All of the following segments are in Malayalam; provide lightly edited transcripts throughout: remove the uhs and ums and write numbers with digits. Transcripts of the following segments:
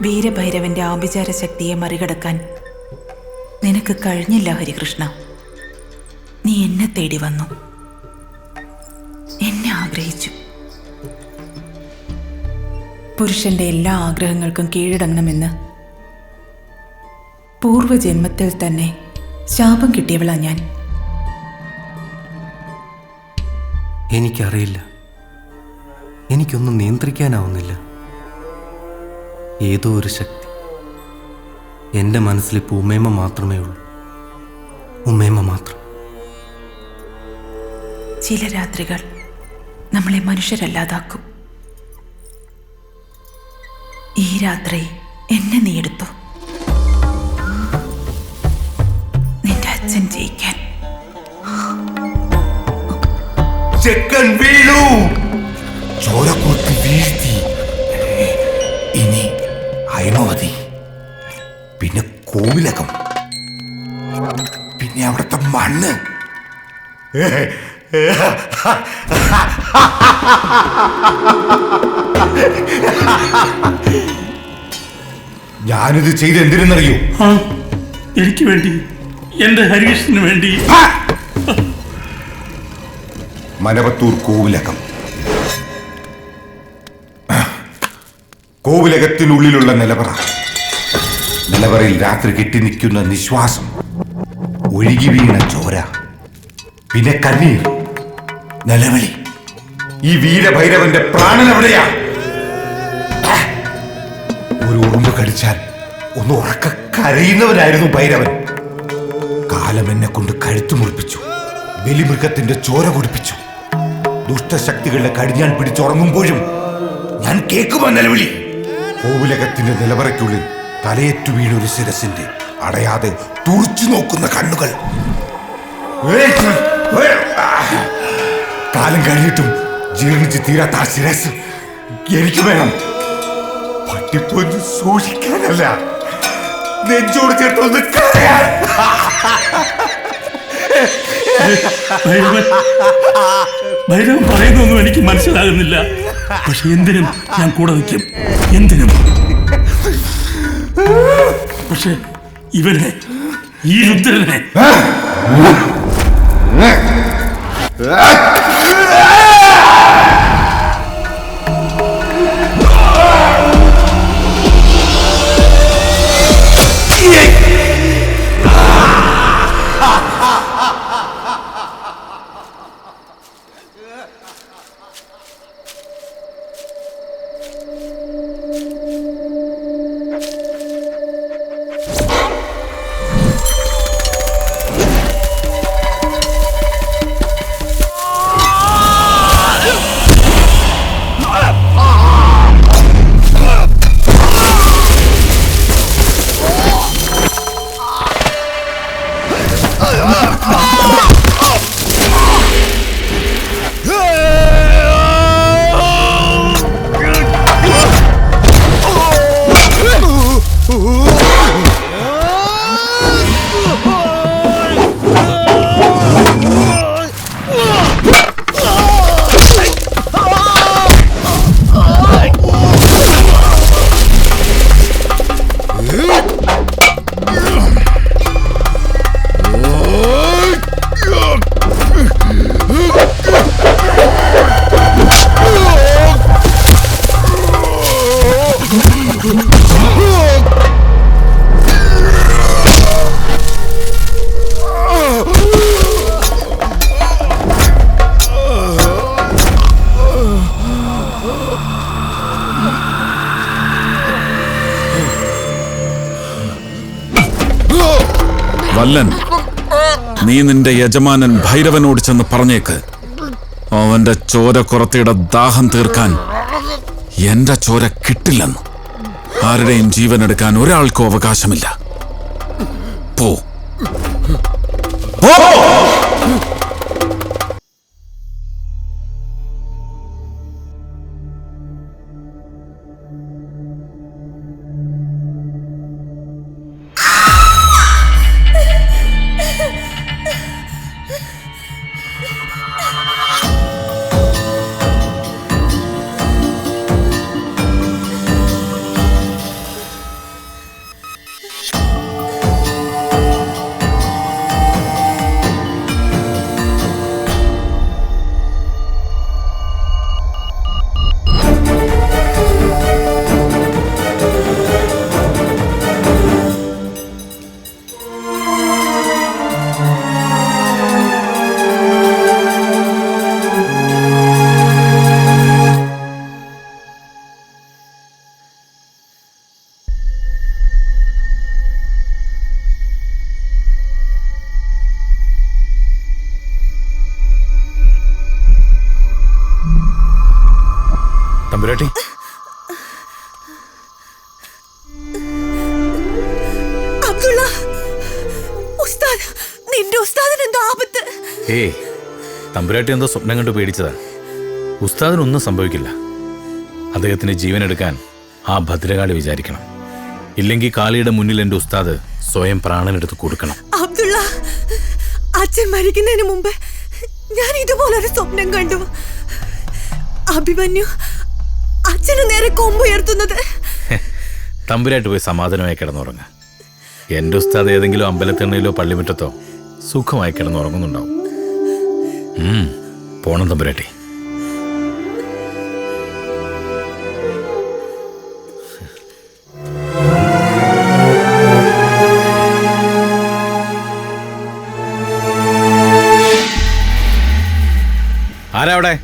വീരഭൈരവന്റെ ആഭിചാര ശക്തിയെ മറികടക്കാൻ നിനക്ക് കഴിഞ്ഞില്ല ഹരികൃഷ്ണ. നീ എന്നെ തേടി വന്നു, എന്നെ ആഗ്രഹിച്ചു. പുരുഷന്റെ എല്ലാ ആഗ്രഹങ്ങൾക്കും കീഴടങ്ങണമെന്ന് പൂർവജന്മത്തിൽ തന്നെ ശാപം കിട്ടിയവളാ ഞാൻ. എനിക്കറിയില്ല, എനിക്കൊന്നും നിയന്ത്രിക്കാനാവുന്നില്ല. ഏതോ ഒരു ശക്തി. എൻ്റെ മനസ്സിലിപ്പോൾ ഉമ്മേമ്മ മാത്രമേ ഉള്ളൂ, ഉമ്മേമ്മ മാത്രം. ചില രാത്രികൾ നമ്മളെ മനുഷ്യരല്ലാതാക്കും. ഈ രാത്രി എന്നെ നീ എടുത്തു, നിന്റെ അച്ഛൻ ജയിക്കാൻ. ചെക്കൻ വീണു, ചോരക്കുത്തി വീഴ്ത്തി. ഇനി ഹൈമവതി, പിന്നെ കോവിലകം, പിന്നെ അവിടുത്തെ മണ്ണ്. ഞാനിത് ചെയ്ത് എന്തിനെന്നറിയോ? എനിക്ക് വേണ്ടി, എന്റെ ഹരീഷിന് വേണ്ടി. മനവത്തൂർ കോവിലകം. കോവിലകത്തിനുള്ളിലുള്ള നിലവറ, നിലവറയിൽ രാത്രി കെട്ടി നിൽക്കുന്ന നിശ്വാസം, ഒഴുകി വീണ ചോര, പിന്നെ കണ്ണീർ, നിലവിളി. ഈ വീരഭൈരവന്റെ പ്രാണൻ എവിടെയാ? ഒരു ഉറുമ്പ് കടിച്ചാൽ ഒന്ന് ഉറക്ക കരയുന്നവനായിരുന്നു ഭൈരവൻ. കാലം എന്നെ കൊണ്ട് കഴുത്തു മുറിപ്പിച്ചു, ബലിമൃഗത്തിന്റെ ചോര കുടിപ്പിച്ചു. ദുഷ്ടശക്തികളുടെ കടിഞ്ഞാൻ പിടിച്ചുറങ്ങുമ്പോഴും ഞാൻ കേൾക്കുമോ നിലവിളി? കോവിലകത്തിന്റെ നിലവറയ്ക്കുള്ളിൽ തലയേറ്റു വീണൊരു ശിരസിന്റെ അടയാതെ തുറച്ചു നോക്കുന്ന കണ്ണുകൾ. കാലം കഴിഞ്ഞിട്ടും ജീർണിച്ച് തീരാത്ത ആ ശിരസ് എനിക്ക് വേണം. പട്ടിപ്പൊന്ന് സൂക്ഷിക്കാനല്ല, നെഞ്ചോട് ചേർത്തൊന്ന് കരയാൻ. ഭൈരവൻ പറയുന്നൊന്നും എനിക്ക് മനസ്സിലാകുന്നില്ല. പക്ഷെ എന്തിനും ഞാൻ കൂടെ നിൽക്കും, എന്തിനും. പക്ഷെ ഇവനെ, ഈ രുദ്രനെ വല്ലൻ, നീ നിന്റെ യജമാനൻ ഭൈരവനോട് ചെന്ന് പറഞ്ഞേക്ക്, അവന്റെ ചോര കുറത്തിയുടെ ദാഹം തീർക്കാൻ എന്റെ ചോര കിട്ടില്ലെന്ന്. ആരുടെയും ജീവൻ എടുക്കാൻ ഒരാൾക്കും അവകാശമില്ല. പോ. ഏയ്, തമ്പുരാട്ടി എന്തോ സ്വപ്നം കണ്ട് പേടിച്ചതാ. ഉസ്താദിനൊന്നും സംഭവിക്കില്ല. അദ്ദേഹത്തിന് ജീവൻ എടുക്കാൻ ആ ഭദ്രകാളി വിചാരിക്കണം. ഇല്ലെങ്കിൽ കാളിയുടെ മുന്നിൽ എൻ്റെ ഉസ്താദ് സ്വയം പ്രാണനെടുത്ത് കൊടുക്കണം. അബ്ദുള്ള, അച്ഛൻ മരിക്കുന്നതിന് മുമ്പ് ഞാൻ ഇതുപോലൊരു സ്വപ്നം കണ്ടു. അഭിമന്യു അച്ഛന് നേരെ കൊമ്പുയർത്തുന്നത്. തമ്പുരായിട്ട് പോയി സമാധാനമായി കിടന്നുറങ്ങ. എൻ്റെ ഉസ്താദ് ഏതെങ്കിലും അമ്പലത്തിണ്ണയിലോ പള്ളിമുറ്റത്തോ സുഖമായി കിടന്നുറങ്ങുന്നുണ്ടാവും. പോണം തമ്പുരാട്ടി. ആരാ അവിടെ?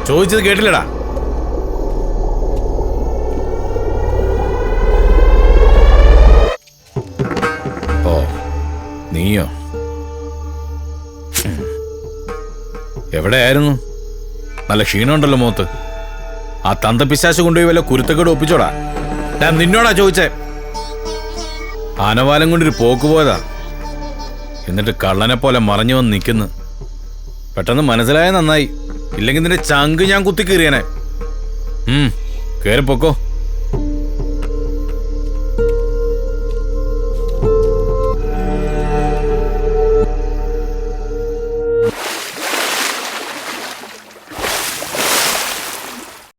ചോദിച്ചത് കേട്ടില്ലടാ. ഓ, നീയോ? എവിടെയായിരുന്നു? നല്ല ക്ഷീണമുണ്ടല്ലോ മുഖത്ത്. ആ തന്തപ്പിശാശ് കൊണ്ടുപോയി വല്ല കുരുത്തക്കേട് ഒപ്പിച്ചോടാ. ഞാൻ നിന്നോടാ ചോദിച്ചേ. ആനവാലം കൊണ്ടൊരു പോക്ക് പോയതാ. എന്നിട്ട് കള്ളനെ പോലെ മറഞ്ഞു വന്ന് നിൽക്കുന്നു. പെട്ടെന്ന് മനസ്സിലായ നന്നായി. ഇല്ലെങ്കിൽ നിന്റെ ചങ്ക് ഞാൻ കുത്തി കീറിയനെ. കേറിപ്പൊക്കോ.